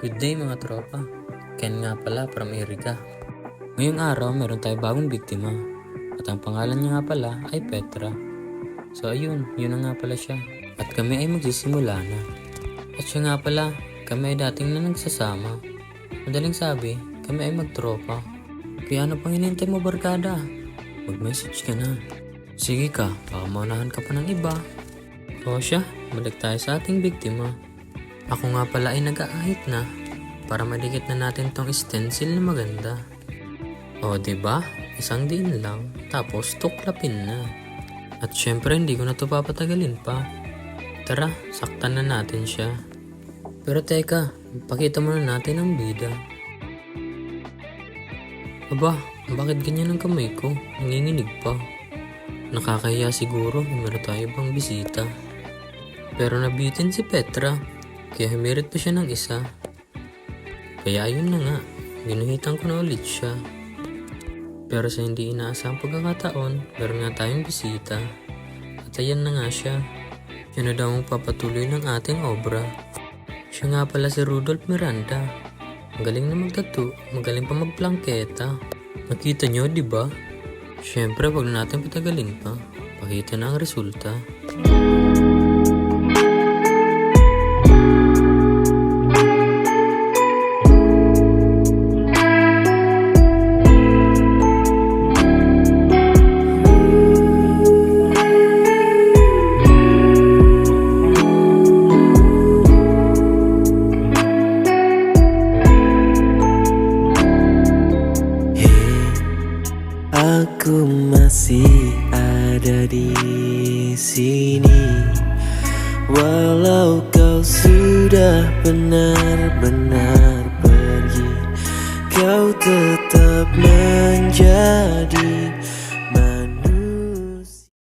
Good day mga tropa, Ken nga pala from Erica. Ngayong araw meron tayo bagong biktima at ang pangalan niya nga pala ay Petra. So ayun, yun na nga pala siya at kami ay magsisimula na. At siya nga pala, kami ay dating na nagsasama. Madaling sabi, kami ay magtropa. Kaya ano pang hinintay mo barkada? Mag-message ka na. Sige ka, baka maunahan ka pa ng iba. O siya, balik tayo sa ating biktima. Ako nga pala ay nag-aahit na para madikit na natin tong stencil na maganda. O diba? Isang din lang tapos tuklapin na. At syempre hindi ko na to papatagalin pa. Tara, saktan na natin siya. Pero teka, pakita muna natin ang bida. Aba, bakit ganyan ang kamay ko? Nanginginig pa. Nakakahiya siguro kung meron tayo pang bisita. Pero nabitin si Petra. Kaya humirit pa siya ng isa. Kaya ayun na nga, ginuhitan ko na ulit siya. Pero sa hindi inaasang pagkakataon, meron nga tayong bisita. At ayan na nga siya. Siya na daw ang papatuloy ng ating obra. Siya nga pala si Rudolph Miranda. Magaling na magtattoo, magaling pa magplangketa. Nakita nyo, di ba? Siyempre, wag na natin patagalin pa. Pakita na ang resulta. Aku masih ada di sini, walau kau sudah benar-benar pergi. Kau tetap menjadi